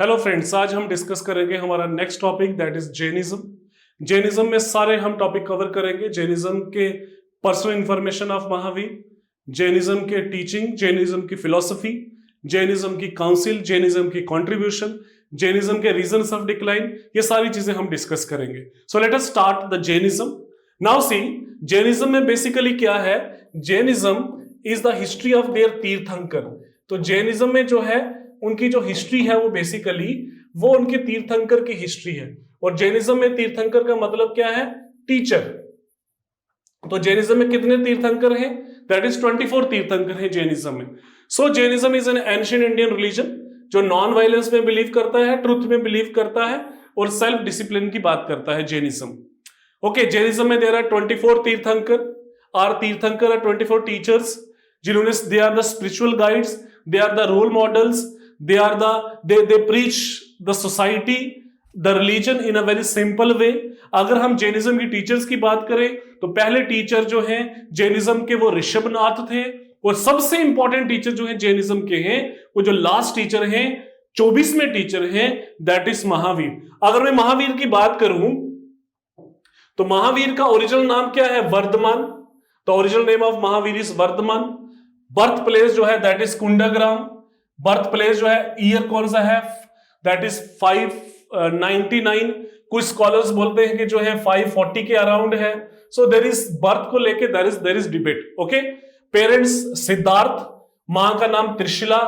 Hello friends, आज हम discuss करेंगे हमारा next topic that is Jainism. Jainism में सारे हम टॉपिक कवर करेंगे। जैनिज्म के personal information of Mahavir, Jainism के टीचिंग, जैनिज्म की फिलॉसफी, जैनिज्म की काउंसिल, जैनिज्म की कंट्रीब्यूशन, जैनिज्म के रीजंस ऑफ डिक्लाइन, ये सारी चीजें हम डिस्कस करेंगे। सो let us start the Jainism. Now see, Jainism में बेसिकली क्या है? Jainism is the history of their तीर्थंकर। तो जैनिज्म में जो है उनकी जो हिस्ट्री है वो बेसिकली वो उनके तीर्थंकर की हिस्ट्री है। और जैनिज्म में तीर्थंकर का मतलब क्या है? टीचर। तो जैनिज्म में कितने तीर्थंकर हैं? दैट इज 24 तीर्थंकर हैं जैनिज्म में। So Jainism is an ancient Indian religion जो नॉन वायलेंस में बिलीव करता है, ट्रुथ में बिलीव करता है और सेल्फ डिसिप्लिन की बात करता है जैनिज्म। ओके, जैनिज्म में there are 24 tirthankar. Are 24 teachers जिन्होंने they are the spiritual guides, they are the role models, they preach the society, the religion in a very simple way। अगर हम जैनिज्म की टीचर्स की बात करें तो पहले टीचर जो हैं जैनिज्म के वो ऋषभनाथ थे। और सबसे इंपॉर्टेंट टीचर जो है जैनिज्म के हैं वो जो लास्ट टीचर हैं, 24वें टीचर हैं, दैट इज महावीर। अगर मैं महावीर की बात करूं तो महावीर का ओरिजिनल नाम क्या है? वर्धमान। तो original name of Mahavir is Vardhaman. Birth place जो है that is Kundagram. Birth place जो है, ईयर कौन सा है? That is 599। कुछ स्कॉलर्स बोलते हैं कि जो है 540 के अराउंड है। सो देयर इज बर्थ को लेके there is debate. Okay, parents Siddhartha, मां का नाम त्रिशिला,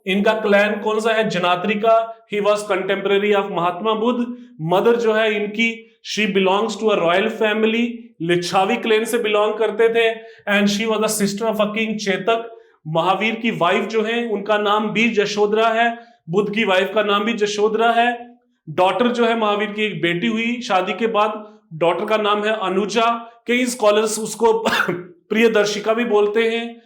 इनका क्लैन कौन सा है? Jnatrika. He was contemporary of Mahatma Buddha. Mother जो है इनकी, she belongs to a royal family, Lichchhavi clan से बिलोंग करते थे। And she was the sister of a king Chetaka. Mahavira की वाइफ जो है उनका नाम भी जशोधरा है। बुद्ध की वाइफ का नाम भी जशोधरा है। डॉटर जो है महावीर की एक बेटी हुई शादी के बाद, डॉटर का नाम है अनुजा। कई स्कॉलर्स उसको प्रियदर्शिका भी बोलते हैं।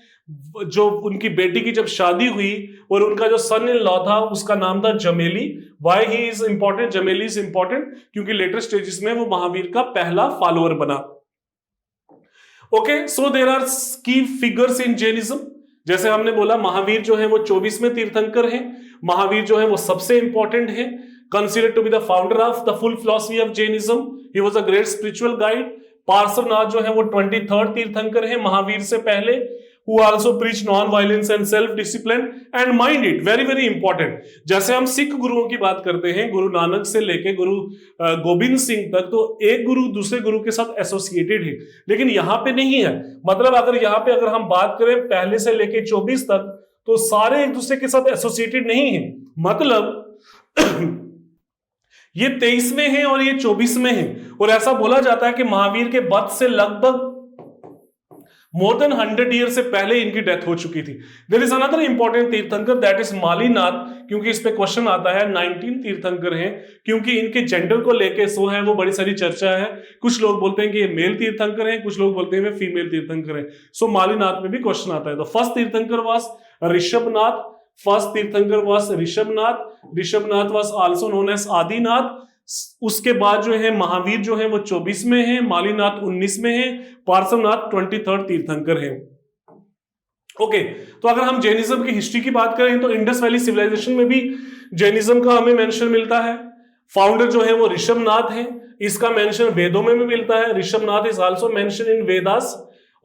जो उनकी बेटी की जब शादी हुई और उनका जो सन इन लॉ था उसका नाम था Jamali. Why he is important? Jamali is important क्योंकि लेटर स्टेजेस में वो महावीर का पहला फॉलोअर बना। Okay, so there are key figures in Jainism. जैसे हमने बोला महावीर जो है वो 24वें तीर्थंकर हैं। महावीर जो है वो सबसे इंपॉर्टेंट है, considered to be the founder of the full philosophy of Jainism. He was a great spiritual guide. Parshvanath जो है वो 23rd तीर्थंकर है महावीर से पहले, who also preach non-violence and self-discipline and mind it, very very important। जैसे हम सिख गुरुओं की बात करते हैं, गुरु नानक से लेके गुरु गोविंद सिंह तक, तो एक गुरु दूसरे गुरु के साथ एसोसिएटेड है, लेकिन यहाँ पे नहीं है। मतलब अगर यहाँ पे अगर हम बात करें पहले से लेके 24 तक, तो सारे एक दूसरे के साथ एसोसिएटेड नहीं है। मतलब ये 23 में है और ये 24 में है। और ऐसा बोला जाता है कि महावीर के बर्थ से लगभग मोर देन 100 ईयर से पहले इनकी डेथ हो चुकी थी। देयर इज अनदर इंपॉर्टेंट तीर्थंकर दैट इज मालीनाथ, क्योंकि इस पे क्वेश्चन आता है। 19 तीर्थंकर हैं क्योंकि इनके जेंडर को लेके सो है वो बड़ी सारी चर्चा है। कुछ लोग बोलते हैं कि ये मेल तीर्थंकर हैं, कुछ लोग बोलते हैं वे फीमेल तीर्थंकर हैं। सो मालीनाथ में भी क्वेश्चन आता है। तो first tirthankar was Rishabhnath. First tirthankar was Rishabhnath. Rishabhnath was also known as Adinath. उसके बाद जो है महावीर जो है वो 24 में है, मालीनाथ 19 में है, पार्श्वनाथ 23rd तीर्थंकर है। ओके, तो अगर हम जैनिज्म की हिस्ट्री की बात करें तो इंडस वैली सिविलाइजेशन में भी जैनिज्म का हमें मेंशन मिलता है। फाउंडर जो है वो ऋषभनाथ है। इसका मेंशन वेदों में भी मिलता है। Rishabhnath is also mention in Vedas.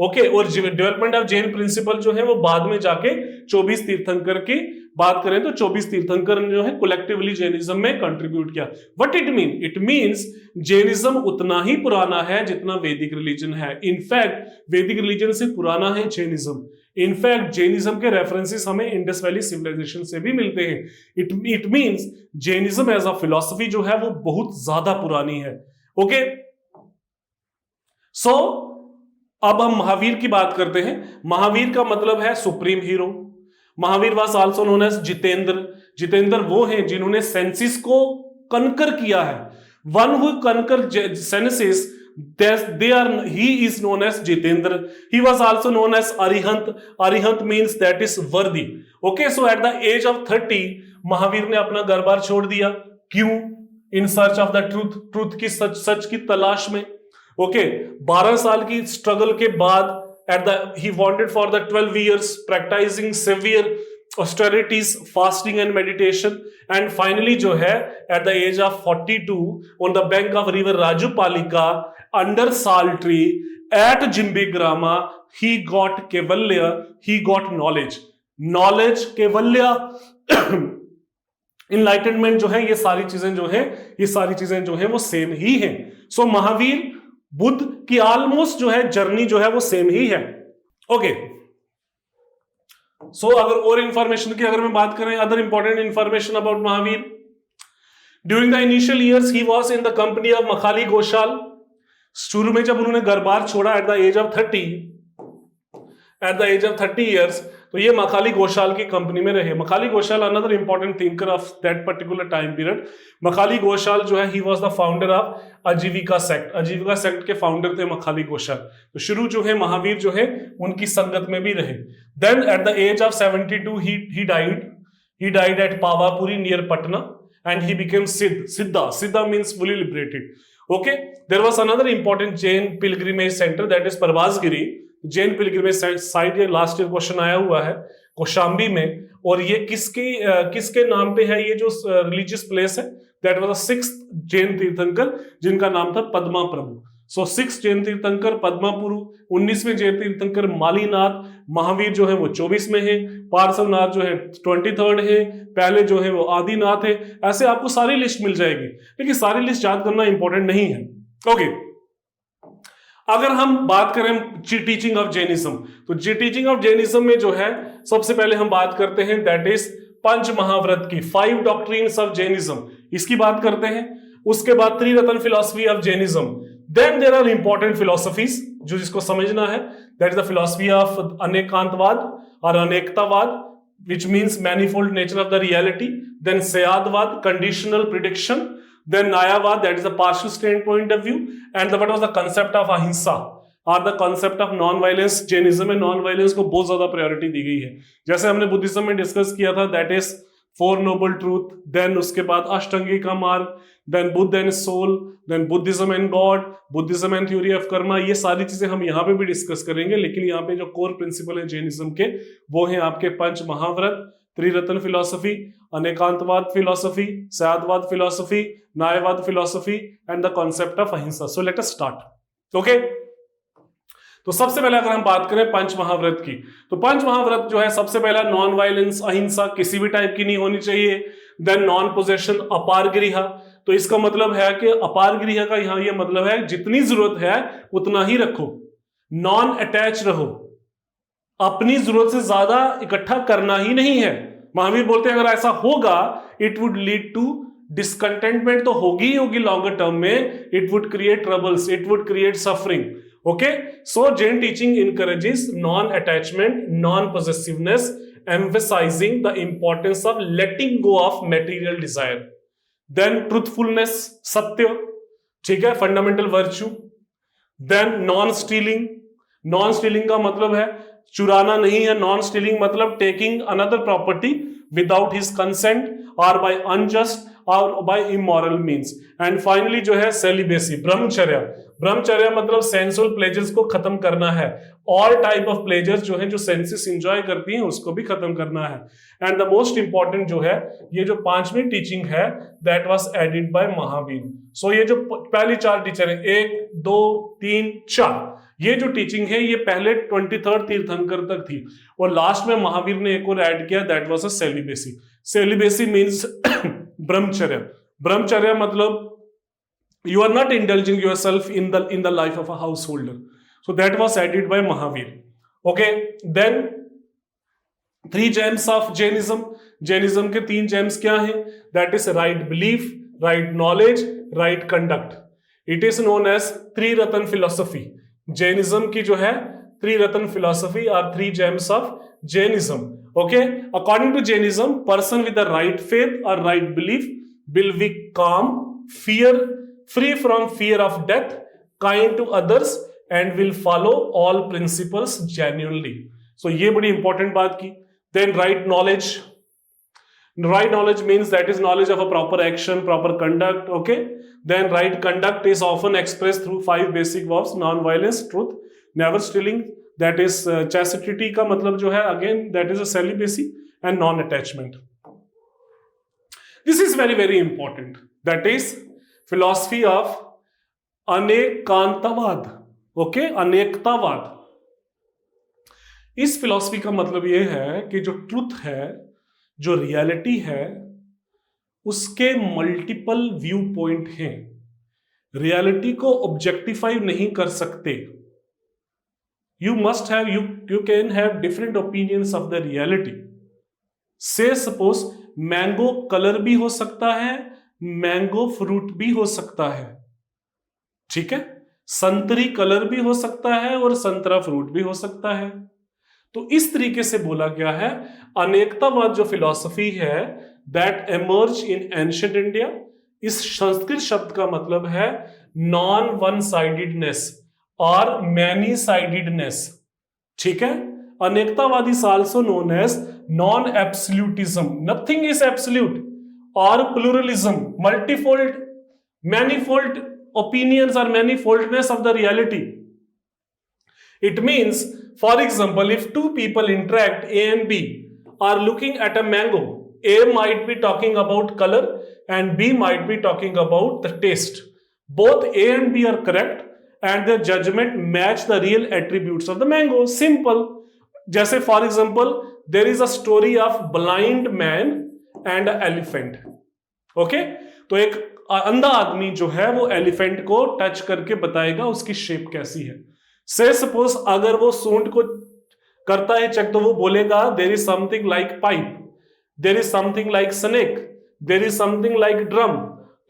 Okay, और डेवलपमेंट ऑफ जैन प्रिंसिपल जो है वो बाद में जाके 24 तीर्थंकर की बात करें तो 24 तीर्थंकर जो है कलेक्टिवली जैनिज्म में कंट्रीब्यूट किया। What it mean? It means Jainism उतना ही पुराना है जितना वैदिक रिलीजन है। इनफैक्ट वैदिक रिलीजन से पुराना है जैनिज्म। इनफैक्ट जैनिज्म के रेफरेंसेस हमें इंडस वैली सिविलाइजेशन से भी मिलते हैं। It means Jainism as a philosophy जो है वो बहुत ज्यादा पुरानी है। ओके, सो अब हम महावीर की बात करते हैं। महावीर का मतलब है supreme hero. Mahavir was also known as Jitendra. Jitendra वो हैं जिन्होंने सेंसिस को कनकर किया है। One who conquer senses, he is known as Jitendra. He was also known as Arihant. Arihant means that is worthy. Okay, so at the age of 30 Mahavir ने अपना घर बार छोड़ दिया। क्यों? In search of the truth, truth की सच की तलाश में। ओके, 12 साल की स्ट्रगल के बाद he wanted for the 12 years practicing severe austerities, fasting and meditation, and finally जो है at the age of 42 on the bank of river Rajupalika under sal tree at Jimbigrama he got Kevalya, he got knowledge, Kevalya enlightenment जो है, ये सारी चीजें जो है वो सेम ही हैं. सो महावीर बुद्ध की ऑलमोस्ट जो है जर्नी जो है वो सेम ही है. ओके, सो अगर और इंफॉर्मेशन की अगर मैं बात करें, other important information about Mahavira, during the initial years he was in the company of Makhali Ghoshal. शुरू में जब उन्होंने घर बार छोड़ा at the age of 30 years, तो ये मखाली घोषाल की कंपनी में रहे. Makhali Ghoshal another important thinker of that particular time period. Makhali Ghoshal जो है he was the founder of Ajivika sect. Ajivika sect के फाउंडर थे मखाली घोषाल. तो शुरू जो है महावीर जो है उनकी संगत में भी रहे. Then at the age of 72 he died at Pawapuri near Patna and he became Siddha means fully liberated. Okay, there was another important Jain pilgrimage center, that is Parvasgiri. Jain pilgrimage site, ये लास्ट ईयर क्वेश्चन आया हुआ है कौशाम्बी में, और ये किसके नाम पे है, ये जो रिलीजियस प्लेस है, that was the 6th Jain तीर्थंकर जिनका नाम था पद्मा प्रभु. सो 6 जैन तीर्थंकर पद्मापुरु, 19वें जैन तीर्थंकर मालीनाथ, महावीर जो है वो 24 में है, पार्श्वनाथ जो है 23rd है, पहले जो है वो आदिनाथ है. ऐसे आपको सारी लिस्ट मिल जाएगी, लेकिन सारी लिस्ट याद करना इंपॉर्टेंट नहीं है. ओके, अगर हम बात करें टीचिंग ऑफ जैनिज्म, तो टीचिंग ऑफ जैनिज्म में जो है सबसे पहले हम बात करते हैं दैट इज पंच महाव्रत की, 5 डॉक्ट्रिन्स ऑफ जैनिज्म, इसकी बात करते हैं. उसके बाद Triratna philosophy of Jainism. Then there are important philosophies जो जिसको समझना है, that is the philosophy of Anekantavada और Anekatavada, which means manifold nature of the reality. Then Sayadvad, conditional prediction. Then Nayavad, that is a partial standpoint of view. And what was the concept of ahimsa or the concept of non-violence. Jainism में non-violence को बहुत ज्यादा priority दी गई है. जैसे हमने Buddhism में discuss किया था, that is 4 noble truth. Then उसके बाद अष्टांगी का मार्ग, then Buddha and soul, then Buddhism and God, Buddhism and theory of karma. ये सारी चीजें हम यहाँ पे भी डिस्कस करेंगे, लेकिन यहाँ पे जो कोर प्रिंसिपल है जैनिज्म के वो है आपके Panch Mahavrat, Triratna philosophy, Anekantavada philosophy, Syadvada philosophy, Nyayavada philosophy and the concept of ahimsa. So let us start. Okay, तो सबसे पहले अगर हम बात करें पंच महाव्रत की, तो पंच महाव्रत जो है सबसे पहला नॉन वायलेंस, अहिंसा किसी भी टाइप की नहीं होनी चाहिए. देन नॉन पोजेशन, अपार गृह. तो इसका मतलब है कि अपार गृह का यहां ये मतलब है जितनी जरूरत है उतना ही रखो, नॉन अटैच रहो, अपनी जरूरत से ज्यादा इकट्ठा करना ही नहीं है. महावीर बोलते हैं अगर ऐसा होगा it would lead to discontentment, तो होगी लॉन्गर टर्म में, it would create troubles, it would create suffering. Okay, so Jain teaching encourages non-attachment, non-possessiveness, emphasizing the importance of letting go of material desire. Then truthfulness, satya, ठीक है, fundamental virtue. Then non-stealing. Non-stealing का मतलब है चुराना नहीं है. Non-stealing मतलब taking another property without his consent or by unjust or by immoral means. And finally जो है celibacy, ब्रह्मचर्या. ब्रह्मचर्या मतलब सेंसुअल प्लेजर्स को खत्म करना है. ऑल टाइप ऑफ प्लेजर्स जो है जो सेंसेस एंजॉय करती हैं उसको भी खत्म करना है. एंड द मोस्ट इंपॉर्टेंट जो है ये जो 5वीं टीचिंग है that was added by Mahavira. So ये जो पहली 4 टीचर है, 1 2 3 4, ये जो टीचिंग है ये पहले 23rd तीर्थंकर तक थी, और लास्ट में महावीर ने एक और ऐड किया, that was a celibacy. Celibacy means brahmacharya. Brahmacharya मतलब you are not indulging yourself in the life of a householder. So that was added by Mahavir. Okay, then 3 gems of Jainism. Jainism के 3 gems क्या हैं? That is right belief, right knowledge, right conduct. It is known as Triratna philosophy. Jainism की जो है Triratna philosophy are 3 gems of Jainism. Okay, according to Jainism, person with the right faith or right belief will be calm, free from fear of death, kind to others, and will follow all principles genuinely. So ये बड़ी important बात की. Then right knowledge. Right knowledge means that is knowledge of a proper action, proper conduct. Okay. Then right conduct is often expressed through 5 basic verbs: non-violence, truth, never stealing. That is chastity का मतलब जो है again that is a celibacy. and non-attachment. This is very, very important. That is philosophy of Anekantavada. Okay, Anekatavada. इस philosophy का मतलब यह है कि जो ट्रुथ है, जो रियलिटी है, उसके मल्टीपल व्यू पॉइंट हैं. रियलिटी को ऑब्जेक्टिफाई नहीं कर सकते. You must have, you can have different opinions of the reality. Say suppose mango colour भी हो सकता है, मैंगो फ्रूट भी हो सकता है. ठीक है, संतरी कलर भी हो सकता है और संतरा फ्रूट भी हो सकता है. तो इस तरीके से बोला गया है. अनेकतावाद जो फिलॉसफी है, that emerge in ancient India. इस संस्कृत शब्द का मतलब है नॉन वन साइडेडनेस और मैनी साइडेडनेस. ठीक है, Anekatavada is also known as non absolutism. Nothing is absolute. और pluralism, multifold, manifold opinions or manifoldness of the reality. It means, for example, if two people interact, A and B are looking at a mango, A might be talking about color and B might be talking about the taste. Both A and B are correct and their judgment match the real attributes of the mango. Simple. जैसे for example, there is a story of blind man and an elephant. Okay? तो एक अंधा आदमी जो है वो elephant को touch करके बताएगा उसकी शेप कैसी है. से सपोज अगर वो सूंड को करता है चेक, तो वो बोलेगा there is something like pipe, there is something like snake, there is something like drum.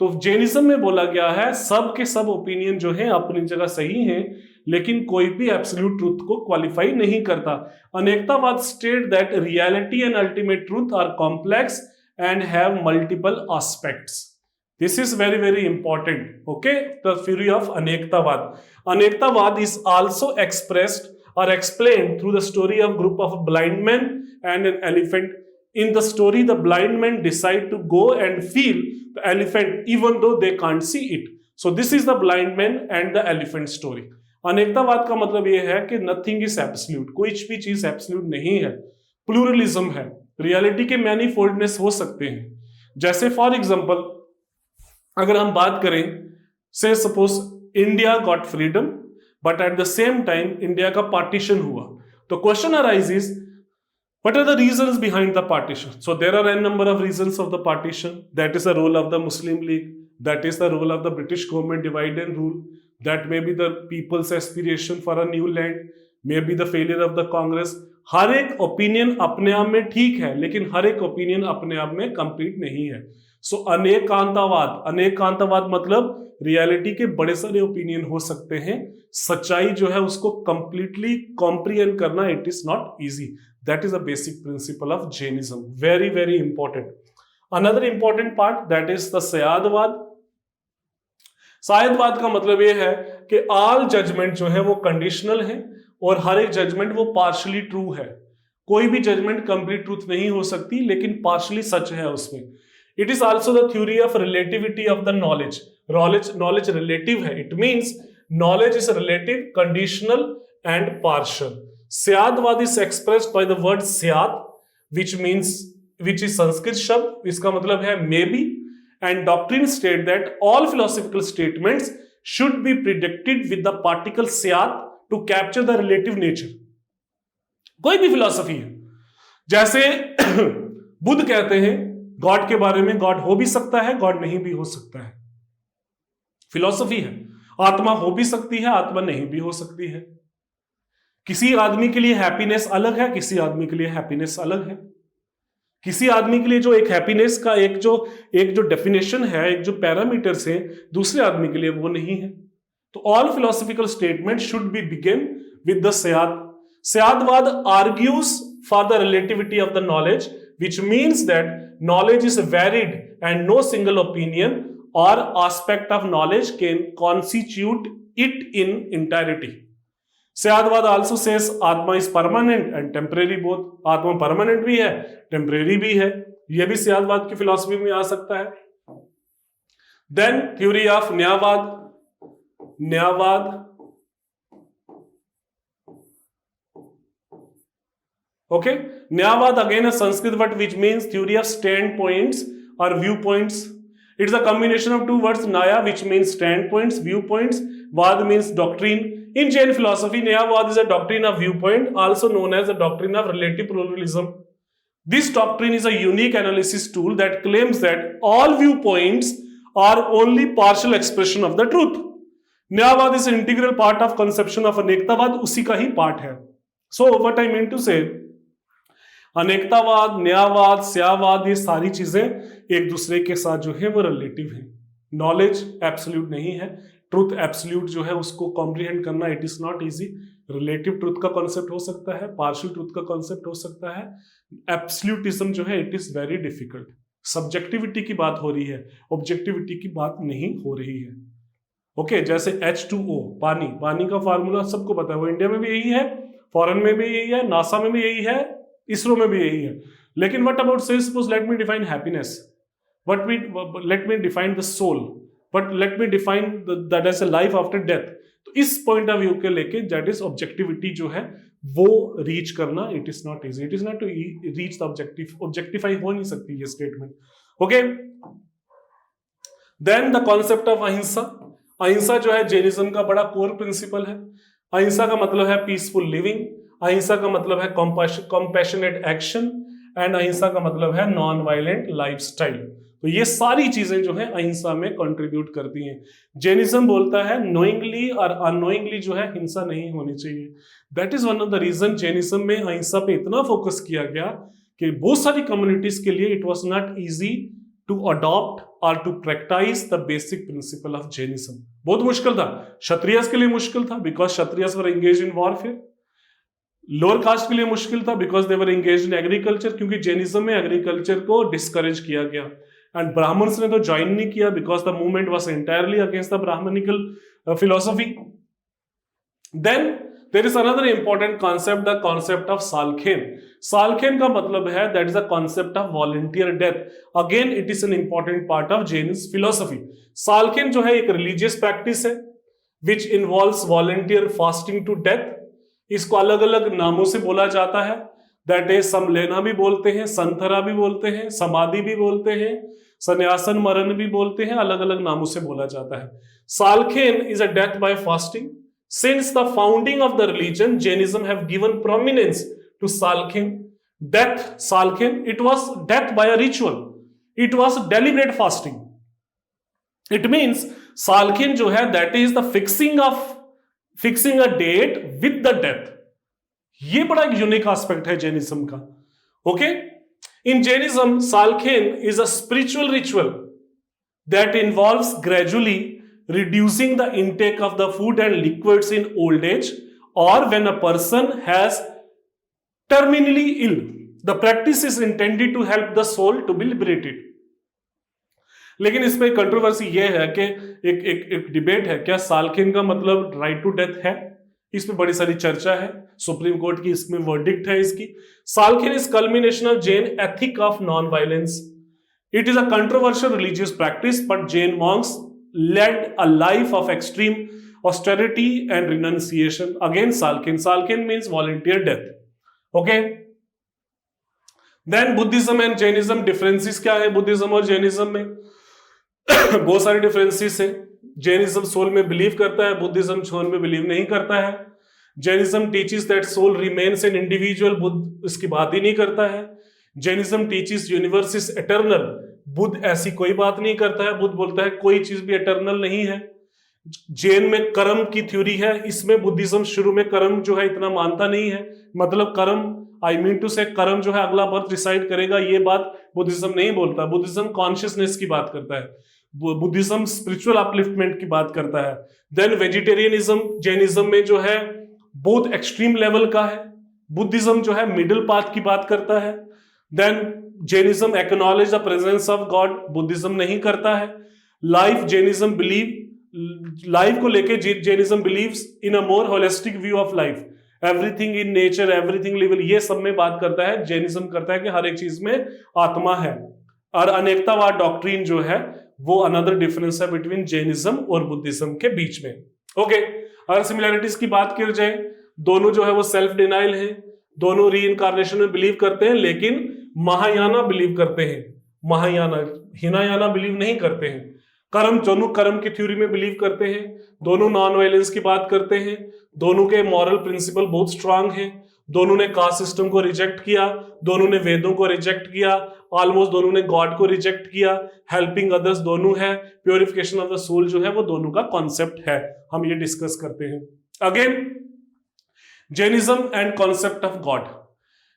तो जैनिज्म में बोला गया है सब के सब ओपिनियन जो है अपनी जगह सही हैं, लेकिन कोई भी एब्सोल्यूट ट्रूथ को क्वालिफाई नहीं करता. Anekatavada state that reality and ultimate truth are complex and have multiple aspects. This is very, very important. Okay, the theory of Anektavad. Anektavad is also expressed or explained through the story of group of blind men and an elephant. In the story, the blind men decide to go and feel the elephant even though they can't see it. So this is the blind man and the elephant story. अनेकतावाद का मतलब यह है कि nothing is absolute. कोई भी चीज absolute नहीं है. प्लूरलिज्म है. रियलिटी के मैनीफोल्डनेस हो सकते हैं. जैसे फॉर एग्जांपल अगर हम बात करें, say suppose India got freedom but at the same time India का पार्टीशन हुआ. तो question arises, what are the reasons behind the partition? So there are an number of reasons of the partition. That is the role of the Muslim League, that is the role of the British government divide and rule, that may be the people's aspiration for a new land, may be the failure of the Congress. हर एक opinion अपने आप में ठीक है, लेकिन हर एक opinion अपने आप में कंप्लीट नहीं है. सो अनेकांतवाद, अनेकांतवाद मतलब रियलिटी के बड़े सारे ओपिनियन हो सकते हैं. सच्चाई जो है उसको कंप्लीटली कॉम्प्रिहेंड करना it is not easy. That is the basic principle of Jainism. Very very important. Another important part that is the Syadvada. Syadvada का मतलब यह है कि ऑल जजमेंट जो है वो कंडीशनल है और हर एक जजमेंट वो पार्शली ट्रू है. कोई भी जजमेंट कंप्लीट ट्रूथ नहीं हो सकती, लेकिन पार्शली सच है उसमें. It is also the theory of relativity of the knowledge. Knowledge relative है. It means knowledge is relative, conditional and partial. Syadvada is expressed by the word Syad which is Sanskrit शब्द. इसका मतलब है may be. And doctrine state that all philosophical statements should be predicted with the particle siyat to capture the relative nature. कोई भी philosophy है, जैसे बुद्ध कहते हैं गॉड के बारे में, गॉड हो भी सकता है, गॉड नहीं भी हो सकता है. फिलॉसफी है. आत्मा हो भी सकती है, आत्मा नहीं भी हो सकती है. किसी आदमी के लिए हैप्पीनेस अलग है, किसी आदमी के लिए हैप्पीनेस अलग है. किसी आदमी के लिए जो एक हैप्पीनेस का एक जो डेफिनेशन है, एक जो पैरामीटर्स है, दूसरे आदमी के लिए वो नहीं है. तो all philosophical statement should be begin with the Syad. Syadvada argues for the relativity of the knowledge, which means that knowledge is varied and no single opinion or aspect of knowledge can constitute it in entirety. सयादवाद also says आत्मा is permanent and temporary both. आत्मा permanent भी है, temporary भी है. यह भी सयादवाद की philosophy में आ सकता है. Then theory of Nyayavada. Nyayavada Okay, Nyayavada again a Sanskrit word which means theory of standpoints or viewpoints. It's a combination of two words, Nyaya, which means standpoints, viewpoints. Vad means doctrine. In Jain philosophy, Nyayavad is a doctrine of viewpoint, also known as the doctrine of relative pluralism. This doctrine is a unique analysis tool that claims that all viewpoints are only partial expression of the truth. न्यायवाद is an integral part of conception of अनेकतावाद, उसी का ही part है. So what I mean to say, अनेकतावाद, न्यायवाद, स्यावाद, ये सारी चीजें एक दूसरे के साथ जो है वो रिलेटिव है. नॉलेज एब्सोल्यूट नहीं है, ट्रूथ एब्सोल्यूट जो है उसको कॉम्प्रिहेंड करना it is not easy. Relative truth का कॉन्सेप्ट हो सकता है, पार्शियल ट्रूथ का कॉन्सेप्ट हो सकता है. एब्सोल्यूटिज्म जो है it is very difficult. Subjectivity की बात हो रही है, ऑब्जेक्टिविटी की बात नहीं हो रही है. ओके, जैसे H2O, पानी, पानी का फार्मूला सबको पता है, वो इंडिया में भी यही है, फॉरेन में भी यही है, नासा में भी यही है, इसरो में भी यही है. लेकिन what about say suppose let me define happiness, let me define the soul, but let me define that as a life after death. तो इस पॉइंट ऑफ व्यू के लेके दैट इज ऑब्जेक्टिविटी जो है वो रीच करना it is not easy. It is not to reach the objective. Objectify हो नहीं सकती ये statement. Okay, then the concept of ahimsa. Ahimsa जो है जैनिज्म का बड़ा कोर प्रिंसिपल है. अहिंसा का मतलब है पीसफुल लिविंग, अहिंसा का मतलब है कंपैशनेट एक्शन, एंड अहिंसा का मतलब है नॉन वायलेंट लाइफस्टाइल. तो ये सारी चीजें जो है अहिंसा में कंट्रीब्यूट करती हैं. जैनिज्म बोलता है नोइंगली और अनोइंगली जो है हिंसा नहीं होनी चाहिए. That is one of the reason Jainism में अहिंसा पे इतना फोकस किया गया कि बहुत सारी कम्युनिटीज के लिए it was not easy to adopt और to practice the basic principle of Jainism. बहुत मुश्किल था. क्षत्रियस के लिए मुश्किल था because Kshatriyas were engage in warfare. Lower caste के लिए मुश्किल था because they were engage in agriculture, क्योंकि जैनिज्म में एग्रीकल्चर को डिस्करेज किया गया. एंड ब्राह्मण्स ने तो ज्वाइन नहीं किया because the movement was entirely against the Brahmanical philosophy. Then there is another important concept, the concept of Sallekhana. Sallekhana का मतलब है that is the concept of voluntary death. Again it is an important part of Jain philosophy. Sallekhana जो है एक religious practice है which involves voluntary fasting to death. इसको अलग अलग नामों से बोला जाता है. दैट इज समलेना भी बोलते हैं, संथरा भी बोलते हैं, समाधि भी बोलते हैं, संन्यासन मरण भी बोलते हैं, अलग अलग नामों से बोला जाता है. Sallekhana is a death by fasting. Since the founding of the religion, Jainism have given prominence to Salkhen. Death, Salkhen, it was death by a ritual. It was deliberate fasting. It means Salkhen जो है that is the fixing a date with the death. ये बड़ा एक unique aspect है Jainism का. Okay, in Jainism Salkhen is a spiritual ritual that involves gradually reducing the intake of the food and liquids in old age or when a person has terminally ill. The practice is intended to help the soul to be liberated. लेकिन इसमें controversy यह है कि एक debate है, क्या सालखेन का मतलब राइट टू डेथ है? इसमें बड़ी सारी चर्चा है. सुप्रीम कोर्ट की इसमें वर्डिक्ट है इसकी. Sallekhana is culmination of Jain ethic of non violence. It is a controversial religious practice but Jain monks led a life of extreme austerity and renunciation. Again, Salkhen means volunteer death. Okay. Then Buddhism and Jainism, differences क्या है Buddhism और Jainism में? बहुत सारे differences है. Jainism soul में believe करता है, बुद्धिज्म सोल में बिलीव नहीं करता है. Jainism teaches that soul remains an individual, Buddha इसकी बात ही नहीं करता है. Jainism teaches universe is eternal, Buddha ऐसी कोई बात नहीं करता है. बुद्ध बोलता है कोई चीज भी एटर्नल नहीं है. जैन में कर्म की थ्योरी है, इसमें बुद्धिज्म शुरू में कर्म जो है इतना मानता नहीं है. मतलब कर्म, आई मीन टू से कर्म जो है अगला बर्थ डिसाइड करेगा, ये बात बुद्धिज्म नहीं बोलता. बुद्धिज्म कॉन्शियसनेस की बात करता है. बुद्धिज्म स्पिरिचुअल अपलिफ्टमेंट की बात करता है. देन वेजिटेरियनिज्म जैनिज्म में जो है बहुत एक्सट्रीम लेवल का है. बुद्धिज्म जो है मिडिल पाथ की बात करता है. Then Jainism acknowledge the presence of God, Buddhism नहीं करता है. लाइफ जैनिज्म बिलीव, लाइफ को लेके Jainism believes in a more holistic view of life. Everything in nature, everything living, ये सब में बात करता है. जैनिज्म करता है कि हर एक चीज में आत्मा है. और अनेकतावाद डॉक्ट्रिन जो है वो अनदर डिफरेंस है बिटवीन जैनिज्म और बुद्धिज्म के बीच में. ओके, अगर सिमिलैरिटीज की बात की जाए, दोनों जो है वो सेल्फ डिनाइल है. दोनों री इनकारनेशन में बिलीव करते हैं, लेकिन महायाना बिलीव करते हैं, महायाना, हिनायाना बिलीव नहीं करते हैं। कर्म, दोनों कर्म की थ्योरी में बिलीव करते हैं, दोनों नॉन वायलेंस की बात करते हैं, दोनों के मॉरल प्रिंसिपल बहुत स्ट्रांग हैं, दोनों ने कास्ट सिस्टम को रिजेक्ट किया, दोनों ने वेदों को रिजेक्ट किया, ऑलमोस्ट दोनों ने गॉड को रिजेक्ट किया, हेल्पिंग अदर्स दोनों है, प्योरिफिकेशन ऑफ द सोल जो है वो दोनों का कॉन्सेप्ट है, हम ये डिस्कस करते हैं। Again Jainism and concept of God.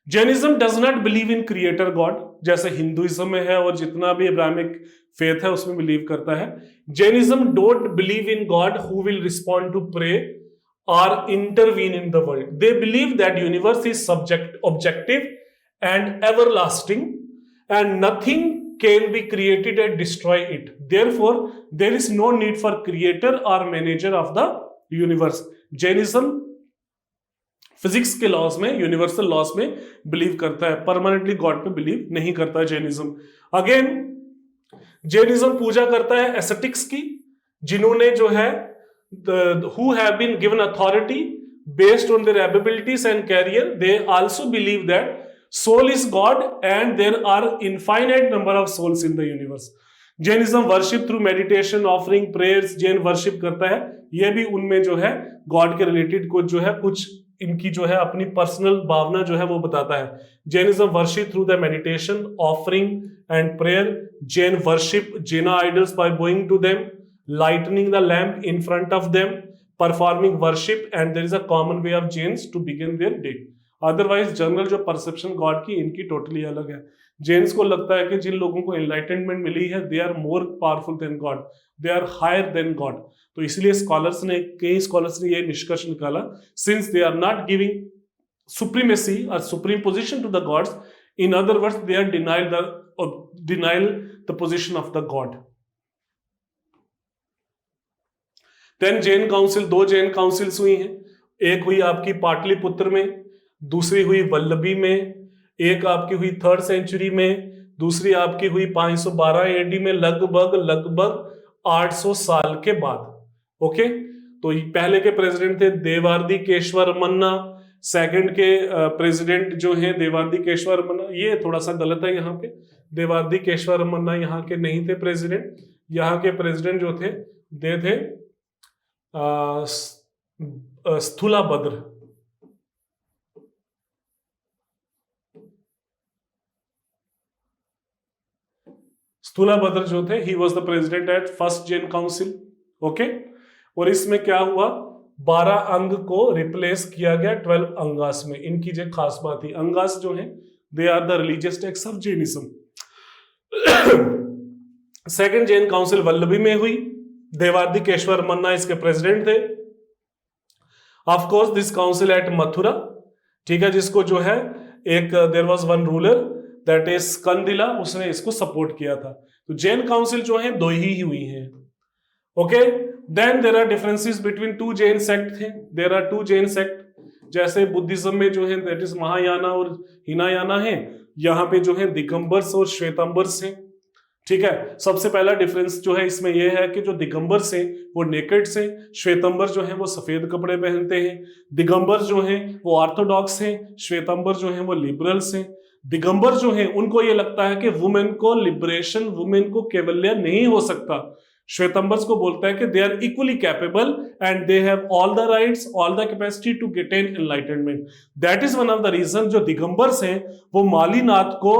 Jainism does not believe in creator God, जैसे हिंदुइज्म में है और जितना भी इब्राहिमिक फेथ है उसमें बिलीव करता है। Jainism don't believe in God who will respond to pray or intervene in the world. They believe that universe is objective and everlasting, and nothing can be created and destroy it. Therefore, there is no need for creator or manager of the universe. Jainism physics के loss में, universal loss में believe करता है, permanently God पे believe नहीं करता Jainism. Again Jainism पूजा करता है एस्थेटिक्स की, जिन्होंने जो है who have been given authority based on their abilities and career. They also believe that soul is God and there are infinite number of souls in the universe. Jainism worship through meditation, offering prayers. Jain worship करता है, ये भी उनमें जो है God के related कुछ जो है, कुछ इनकी जो है अपनी पर्सनल भावना जो है वो बताता है। Jainism worship through the meditation, offering and prayer. Jain worship Jaina idols by going to them, lightening the lamp in front of them, performing worship, and there is a common way of Jains to begin their day. Otherwise general जो perception God की इनकी totally अलग है। Gents को लगता है कि जिन लोगों को एनलाइटनमेंट मिली है they are more powerful than God, they are higher than God. तो इसलिए कई स्कॉलर्स ने ये निष्कर्ष निकाला, since they are not giving supremacy और supreme position to the gods, in other words they are denial the position of the god. Then Jain council, दो Jain councils हुई हैं, एक हुई आपकी पाटलिपुत्र में, दूसरी हुई वल्लभी में, एक आपकी हुई 3rd सेंचुरी में, दूसरी आपकी हुई 512 एडी में, लगभग 800 साल के बाद। ओके, तो पहले के प्रेसिडेंट थे देवार्दी केशवर मन्ना, सेकंड के प्रेसिडेंट जो है देवार्दी केशवर मन्ना, ये थोड़ा सा गलत है यहाँ पे, देवार्दी केशवर मन्ना यहाँ के नहीं थे प्रेसिडेंट, यहाँ के प्रेसिडेंट जो थे दे थे स्थूलाभद्र। स्थूलाभद्र जो थे, he was the president at first Jain council. Okay, और इसमें क्या हुआ, 12 अंग को रिप्लेस किया गया 12 अंगास में। इनकी जो खास बात थी, अंगास जो है they are the religious text of Jainism. Second Jain council Vallabhi में हुई, देवार्दी केशवर मन्ना इसके प्रेसिडेंट थे। Of course this council at Mathura, ठीक है, जिसको जो है एक there was one ruler that is Kandila, उसने इसको सपोर्ट किया था। तो जैन काउंसिल जो है 2 ही हुई हैं। Okay, then there are differences between 2 Jain sect थे, देयर आर 2 जैन सेक्ट। जैसे बुद्धिज्म में जो है दैट इज महायाना और हिनायाना है, यहाँ पे जो है दिगंबर्स और श्वेतांबर्स हैं। ठीक है, सबसे पहला डिफरेंस जो है इसमें यह है कि जो दिगंबर्स हैं वो नेकेड्स हैं, श्वेतंबर जो है वो सफेद कपड़े पहनते हैं। दिगंबर जो हैं वो ऑर्थोडॉक्स हैं, श्वेतंबर जो हैं वो लिबरल्स हैं। दिगंबर जो हैं उनको ये लगता है कि वुमेन को लिबरेशन, वुमेन को कैवल्य नहीं हो सकता। श्वेतंबर्स को बोलता है कि they are equally capable and they have all the rights, all the capacity to get an enlightenment. That is one of the reason जो दिगंबर्स हैं वो मालीनाथ को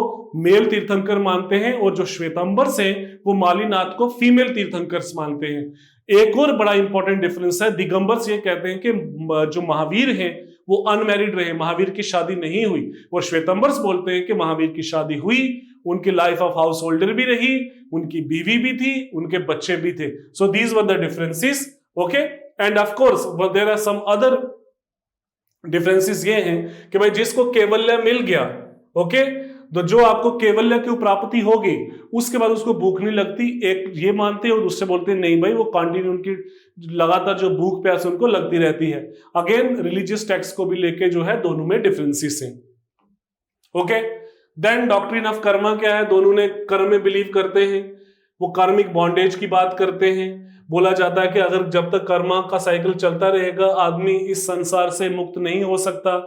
मेल तीर्थंकर मानते हैं और जो श्वेतंबर्स हैं वो मालीनाथ को फीमेल तीर्थंकर मानते हैं। एक और बड़ा इंपॉर्टेंट डिफरेंस है, दिगंबर्स ये कहते हैं कि जो महावीर हैं वो अनमैरिड रहे, महावीर की शादी नहीं हुई, और श्वेतंबर्स बोलते हैं कि महावीर की शादी हुई, उनकी लाइफ ऑफ हाउस होल्डर भी रही, उनकी बीवी भी थी, उनके बच्चे भी थे। So these were the differences. Okay, and of course there are some other differences ये हैं कि भाई जिसको कैवल्य मिल गया, ओके, तो जो आपको कैवल्य की प्राप्ति होगी उसके बाद उसको भूख नहीं लगती, एक ये मानते हैं और दूसरे बोलते हैं नहीं भाई वो कंटिन्यू उनकी लगातार जो भूख प्यास उनको लगती रहती है। अगेन रिलीजियस टेक्स्ट को भी लेके जो है दोनों में डिफरेंसेस हैं। Okay, then doctrine of karma क्या है, दोनों ने कर्म में बिलीव करते हैं, वो कार्मिक बॉन्डेज की बात करते हैं। बोला जाता है कि अगर जब तक कर्मा का साइकिल चलता रहेगा आदमी इस संसार से मुक्त नहीं हो सकता।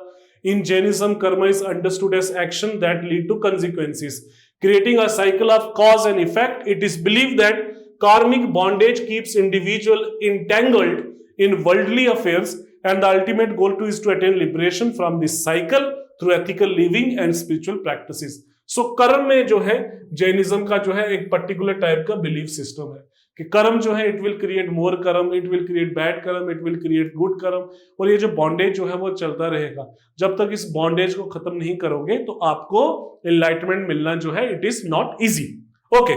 In Jainism, karma is understood as action that lead to consequences, creating a cycle of cause and effect. It is believed that karmic bondage keeps individual entangled in worldly affairs, and the ultimate goal is to attain liberation from this cycle through ethical living and spiritual practices. सो कर्म में जो है Jainism का जो है एक particular type का belief system है कि कर्म जो है इट विल क्रिएट मोर कर्म, इट विल क्रिएट बैड कर्म, इट विल क्रिएट गुड कर्म, और ये जो बॉन्डेज जो है वो चलता रहेगा। जब तक इस बॉन्डेज को खत्म नहीं करोगे तो आपको एनलाइटमेंट मिलना जो है it is not easy. Okay,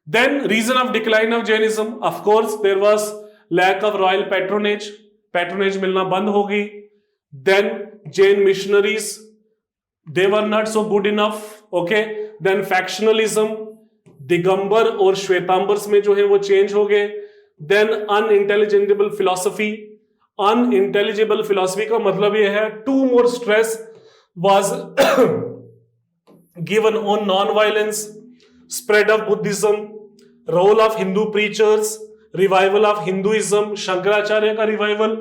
then reason of decline of Jainism, of course there was lack of royal patronage मिलना बंद हो गई। Then Jain missionaries they were not so good enough, okay, then factionalism, Digambar और श्वेतांबर्स में जो है वो चेंज हो गए। देन अनइंटेलिजिबल फिलॉसफी का मतलब ये है too more stress was given on non violence, spread of Buddhism, role of Hindu preachers, revival of Hinduism, Shankaracharya का रिवाइवल,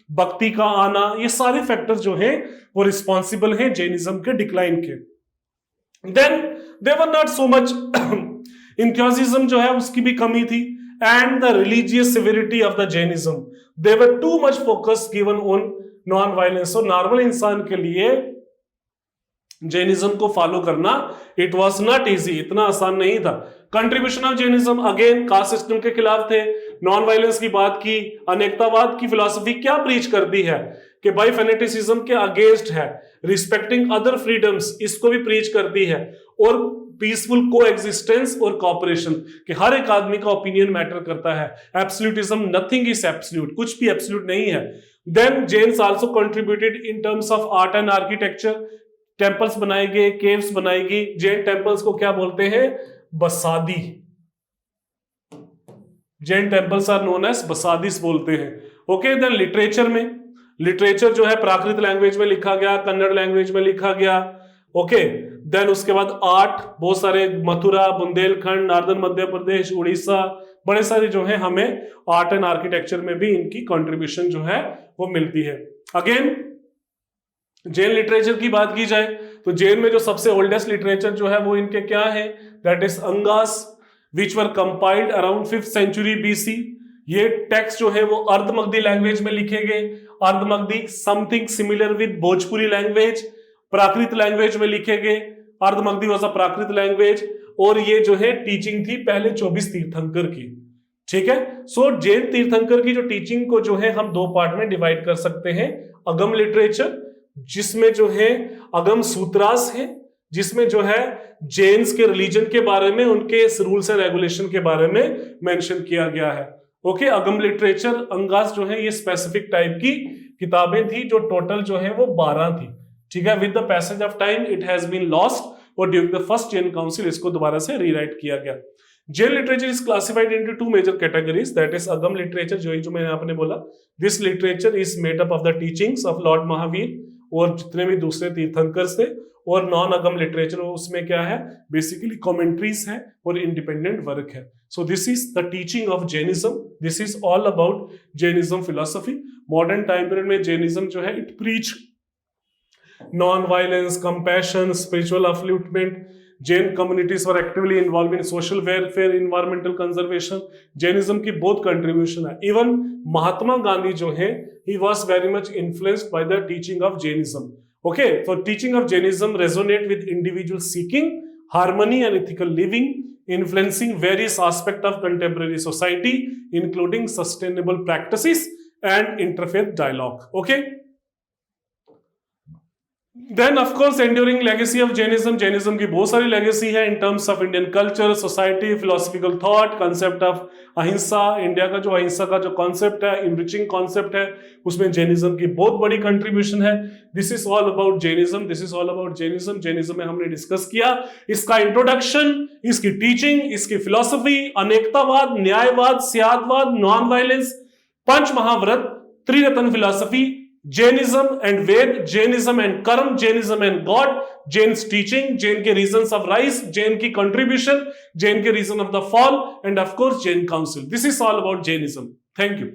भक्ति का आना, ये सारे फैक्टर्स जो हैं वो रिस्पॉन्सिबल हैं जैनिज्म के डिक्लाइन के। Then they were not so much enthusiasm जो है उसकी भी कमी थी, and the religious severity of the Jainism, they were too much focus given on non violence. तो नॉर्मल इंसान के लिए जैनिज्म को फॉलो करना इट वॉज नॉट इजी, इतना आसान नहीं था। Contribution of Jainism, again caste system के खिलाफ थे, नॉन वायलेंस की बात की, अनेकतावाद की फिलॉसफी क्या प्रीच करती है कि भाई फेनेटिसिज्म के अगेंस्ट है, रिस्पेक्टिंग अदर फ्रीडम्स इसको भी प्रीच करती है, और पीसफुल को एग्जिस्टेंस और कॉपरेशन कि हर एक आदमी का ओपिनियन मैटर करता है। एब्सोल्यूटिज्म, नथिंग इज एब्सोल्यूट, कुछ भी एब्सोल्यूट नहीं है। Then Jains also contributed in terms of art and architecture, temples बनाए गए, केव्स बनाई गई। जैन टेम्पल्स को क्या बोलते हैं? Basadi. Jain temples are known as basadis बोलते हैं। ओके, देन लिटरेचर में, लिटरेचर जो है प्राकृत लैंग्वेज में लिखा गया, कन्नड़ लैंग्वेज में लिखा गया। ओके, देन उसके बाद आर्ट, बहुत सारे मथुरा, बुंदेलखंड, नॉर्दर्न मध्य प्रदेश, उड़ीसा, बड़े सारे जो है हमें आर्ट एंड आर्किटेक्चर में भी इनकी कंट्रीब्यूशन जो है वो मिलती है। अगेन जैन लिटरेचर की बात की जाए तो जैन में जो सबसे ओल्डेस्ट लिटरेचर जो है वो इनके क्या है? That is Angas, which were compiled around 5th century BC। ये टेक्स्ट जो है वो अर्धमगधी लैंग्वेज में लिखे गए। Ardhamagadhi something similar with Bhojpuri language, Prakrit language में लिखे गए। Ardhamagadhi was a Prakrit language, और ये जो है टीचिंग थी पहले 24 तीर्थंकर की। ठीक है, सो जैन तीर्थंकर की जो टीचिंग को जो है हम दो पार्ट में डिवाइड कर सकते हैं। अगम लिटरेचर, जिसमें जो है अगम सूत्रास है, जिसमें जो है जैन्स के रिलीजन के बारे में, उनके रूल्स एंड रेगुलेशन के बारे में मेंशन किया गया है। ओके, अगम लिटरेचर, अंगास जो है ये स्पेसिफिक टाइप की किताबें थी जो टोटल जो है वो 12 थी। ठीक है, with the passage of time it has been lost, और during the first Jain council इसको दोबारा से रीराइट किया गया। Jain literature is classified into 2 major categories, that is Agam literature, जो मैंने आपने बोला, this literature is made up of the teachings of lord Mahavira और जितने भी दूसरे तीर्थंकर्स थे। और नॉन अगम लिटरेचर उसमें क्या है? बेसिकली कमेंट्रीज है और इंडिपेंडेंट वर्क है। So this is the teaching of Jainism, this is all about Jainism philosophy. Modern time period में जैनिज्म जो है it preach non violence, compassion, spiritual upliftment. Jain communities were actively involve in social welfare, environmental conservation. Jainism की बहुत contribution है। Even Mahatma Gandhi जो है he was very much influenced by the teaching of Jainism. Okay, so teaching of Jainism resonate with individuals seeking harmony and ethical living, influencing various aspects of contemporary society, including sustainable practices and interfaith dialogue. Okay. Then of course enduring legacy of Jainism, Jainism की बहुत सारी legacy है in terms of Indian culture, society, philosophical thought, concept of अहिंसा। India का जो अहिंसा का जो concept है, enriching concept है, उसमें Jainism की बहुत बड़ी contribution है। This is all about Jainism, this is all about Jainism। Jainism में हमने discuss किया इसका introduction, इसकी teaching, इसकी philosophy, अनेकतावाद, न्यायवाद, Syadvada, non violence, punch Mahavrat, त्रिरत्न philosophy, Jainism and Ved, Jainism and Karm, Jainism and God, Jain's teaching, Jain के reasons of rise, Jain की contribution, Jain के reason of the fall, and of course Jain council. This is all about Jainism. Thank you.